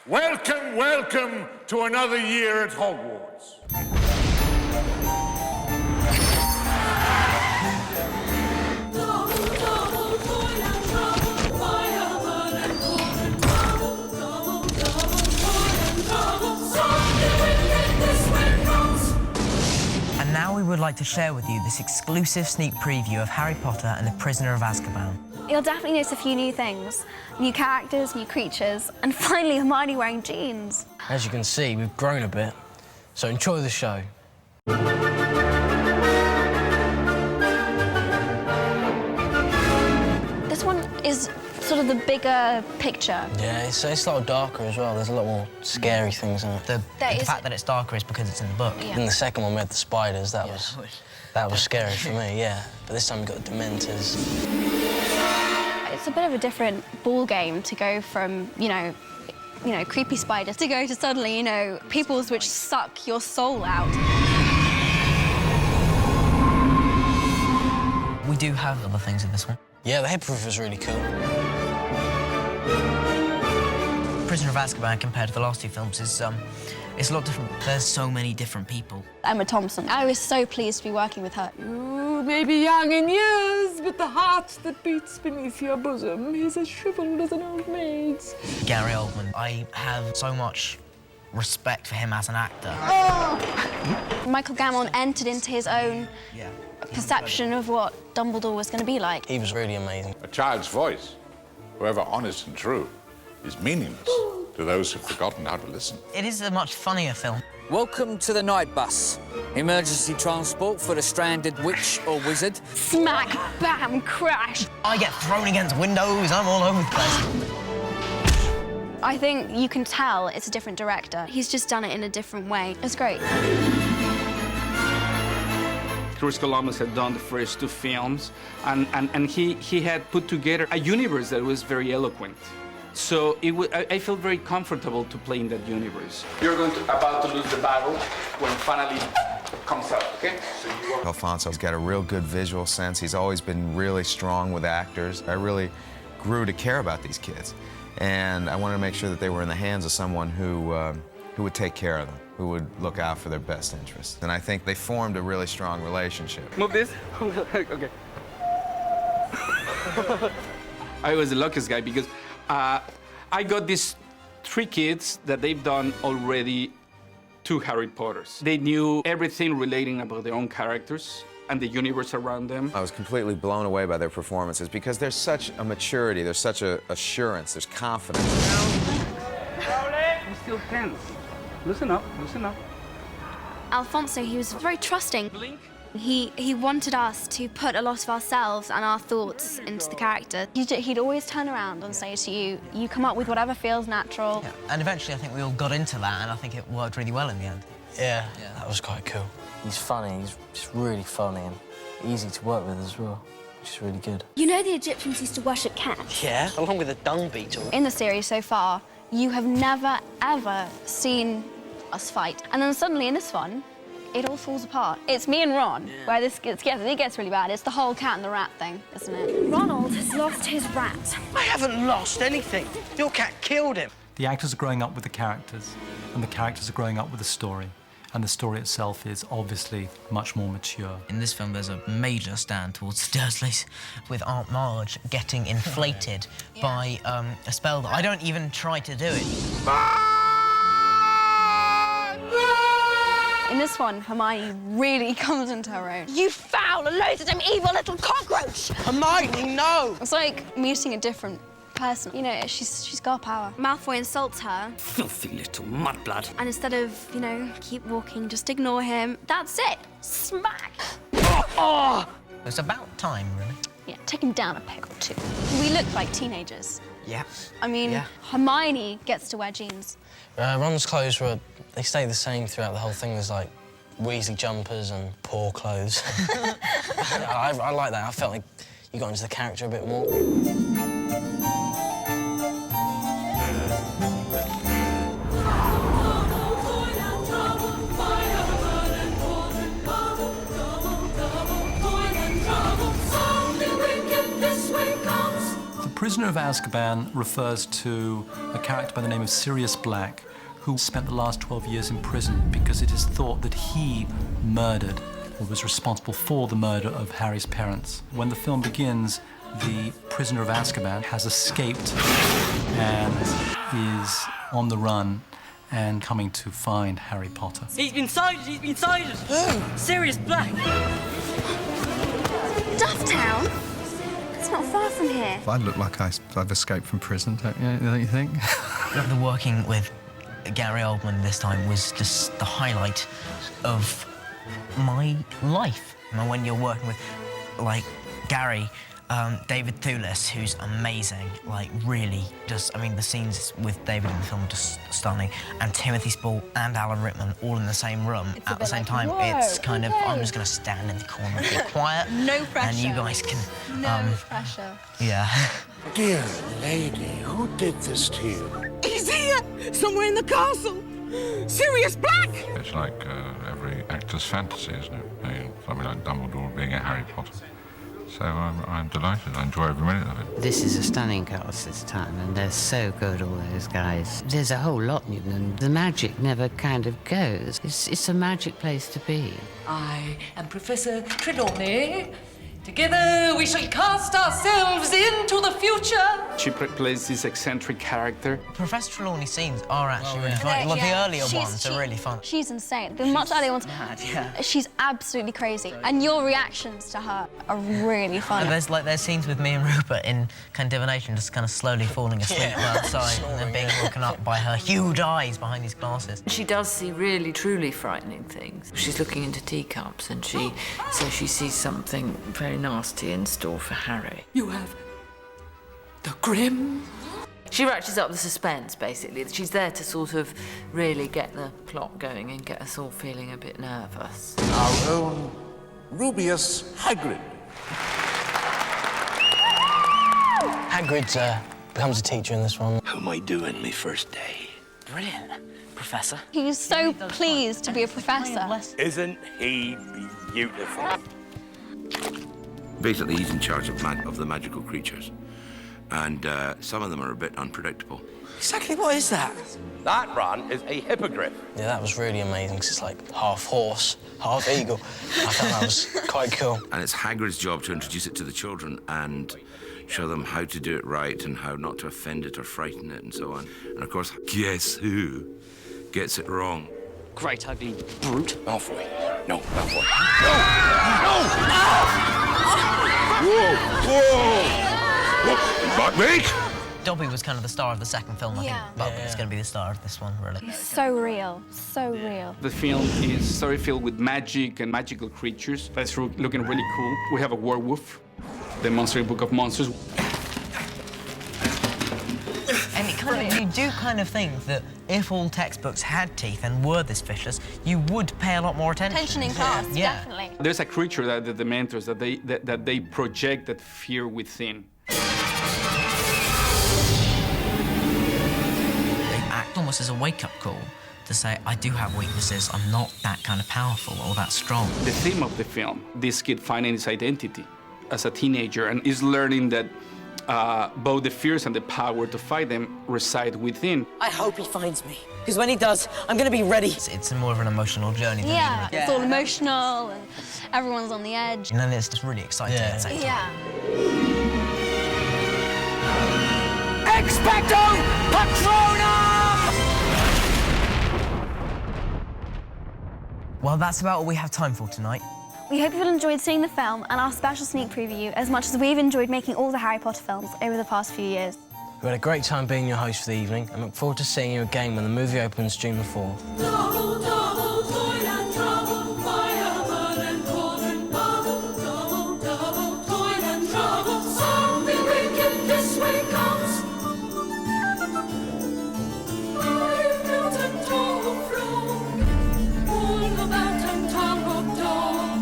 Welcome, welcome to another year at Hogwarts. And now we would like to share with you this exclusive sneak preview of Harry Potter and the Prisoner of Azkaban. You'll definitely notice a few new things. New characters, new creatures, and finally Hermione wearing jeans. As you can see, we've grown a bit, so enjoy the show. This one is sort of the bigger picture. Yeah, it's a lot darker as well. There's a lot more scary things in it. The fact that it's darker is because it's in the book. Yeah. In the second one, we had the spiders. That was scary for me, yeah. But this time we got the Dementors. It's a bit of a different ball game to go from, you know, creepy spiders to go to suddenly, peoples which suck your soul out. We do have other things in this one. Yeah, the headproof is really cool. Prisoner of Azkaban, compared to the last two films, is it's a lot different. There's so many different people. Emma Thompson. I was so pleased to be working with her. You may be young in years, but the heart that beats beneath your bosom is as shriveled as an old maid's. Gary Oldman. I have so much respect for him as an actor. Michael Gambon entered into his own perception of what Dumbledore was going to be like. He was really amazing. A child's voice, however honest and true, is meaningless to those who've forgotten how to listen. It is a much funnier film. Welcome to the night bus. Emergency transport for the stranded witch or wizard. Smack, bam, crash. I get thrown against windows, I'm all over the place. I think you can tell it's a different director. He's just done it in a different way. It's great. Chris Columbus had done the first two films, and he had put together a universe that was very eloquent. So I felt very comfortable to play in that universe. You're about to lose the battle when it finally comes out, okay? So Alfonso's got a real good visual sense. He's always been really strong with actors. I really grew to care about these kids, and I wanted to make sure that they were in the hands of someone who would take care of them, who would look out for their best interests. And I think they formed a really strong relationship. Move this. Okay. I was the luckiest guy because I got these 3 kids that they've done already 2 Harry Potters. They knew everything relating about their own characters and the universe around them. I was completely blown away by their performances because there's such a maturity, there's such a assurance, there's confidence. I'm still tense. Listen up, listen up. Alfonso, he was very trusting. Blink. He wanted us to put a lot of ourselves and our thoughts into the character. He'd always turn around and say to you, you come up with whatever feels natural. Yeah. And eventually I think we all got into that, and I think it worked really well in the end. Yeah, that was quite cool. He's funny, he's just really funny and easy to work with as well, which is really good. You know the Egyptians used to worship cats? Yeah, along with the dung beetle. In the series so far, you have never, ever seen us fight. And then suddenly in this one, it all falls apart. It's me and Ron, where it gets really bad. It's the whole cat and the rat thing, isn't it? Ronald has lost his rat. I haven't lost anything. Your cat killed him. The actors are growing up with the characters, and the characters are growing up with the story. And the story itself is obviously much more mature. In this film, there's a major stand towards the Dursleys, with Aunt Marge getting inflated by a spell that I don't even try to do it. In this one, Hermione really comes into her own. You foul and loathsome evil little cockroach! Hermione, no! It's like meeting a different person. You know, she's got power. Malfoy insults her. Filthy little mudblood. And instead of, keep walking, just ignore him. That's it. Smack. It's about time, really. Yeah, take him down a peg or 2. We look like teenagers. Yeah. I mean, Hermione gets to wear jeans. Ron's clothes they stay the same throughout the whole thing. There's like Weasley jumpers and poor clothes. I like that. I felt like you got into the character a bit more. Prisoner of Azkaban refers to a character by the name of Sirius Black, who spent the last 12 years in prison because it is thought that he murdered or was responsible for the murder of Harry's parents. When the film begins, the prisoner of Azkaban has escaped and is on the run and coming to find Harry Potter. He's been sighted! He's been sighted! Who? Sirius Black! Dufftown? It's not far from here. I look like I've escaped from prison, don't you think? The working with Gary Oldman this time was just the highlight of my life. And when you're working with, like, Gary, David Thewlis, who's amazing, like, really just, I mean, the scenes with David in the film are just stunning, and Timothy Spall and Alan Rickman all in the same room at the same time. It's kind of, I'm just going to stand in the corner and be quiet. No pressure. And you guys can... No pressure. Yeah. Dear lady, who did this to you? He's here! Somewhere in the castle! Sirius Black! It's like every actor's fantasy, isn't it? I mean, something like Dumbledore being a Harry Potter. So I'm delighted. I enjoy every minute of it. This is a stunning cast this time, and they're so good, all those guys. There's a whole lot in them. The magic never kind of goes. It's a magic place to be. I am Professor Trelawney. Together we shall cast ourselves into the future. She plays this eccentric character. Professor Trelawney's scenes are actually really fun. Well, the earlier ones are really fun. She's insane. The much earlier ones, she's absolutely crazy. And your reactions to her are really funny. And there's scenes with me and Rupert in kind of divination, just kind of slowly falling asleep outside and then being woken up by her huge eyes behind these glasses. She does see really, truly frightening things. She's looking into teacups and she sees something very nasty in store for Harry. You have the Grim. She ratchets up the suspense, basically. She's there to sort of really get the plot going and get us all feeling a bit nervous. Our own Rubius Hagrid. Hagrid becomes a teacher in this one. How am I doing my first day? Brilliant, Professor. He's so pleased to be a professor. Isn't he beautiful? Basically, he's in charge of the magical creatures. And some of them are a bit unpredictable. Exactly what is that? That run is a hippogriff. Yeah, that was really amazing, because it's like half horse, half eagle. I thought that was quite cool. And it's Hagrid's job to introduce it to the children and show them how to do it right and how not to offend it or frighten it and so on. And of course, guess who gets it wrong? Great ugly brute. Malfoy. No, Malfoy. No! Whoa! Whoa! Not me! Dobby was kind of the star of the second film, I think. But Yeah. it's going to be the star of this one, really. He's so real, so real. The film is story-filled with magic and magical creatures. That's looking really cool. We have a werewolf, the Monster Book of Monsters. And you do kind of think that if all textbooks had teeth and were this vicious, you would pay a lot more attention. Attention in class, definitely. There's a creature that the Dementors that they project that fear within. They act almost as a wake-up call to say, I do have weaknesses, I'm not that kind of powerful or that strong. The theme of the film, this kid finding his identity as a teenager and is learning that both the fears and the power to fight them reside within. I hope he finds me, because when he does, I'm going to be ready. It's more of an emotional journey than Yeah, even it's all emotional and everyone's on the edge. And then it's just really exciting at the same time. Yeah. Expecto Patronum! Well, that's about all we have time for tonight. We hope you've enjoyed seeing the film and our special sneak preview as much as we've enjoyed making all the Harry Potter films over the past few years. We had a great time being your host for the evening and look forward to seeing you again when the movie opens June the 4th. Double, double, toil and trouble, fireman and cauldron bubble. Double, double, toil and trouble, something wicked this way comes. I've built a tall throne, all about and tongue of dog.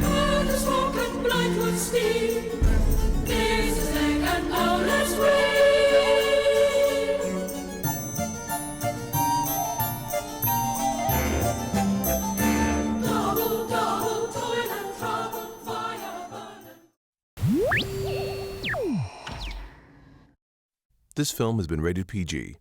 And a smoke and blind with steam, this is leg and now let's read. This film has been rated PG.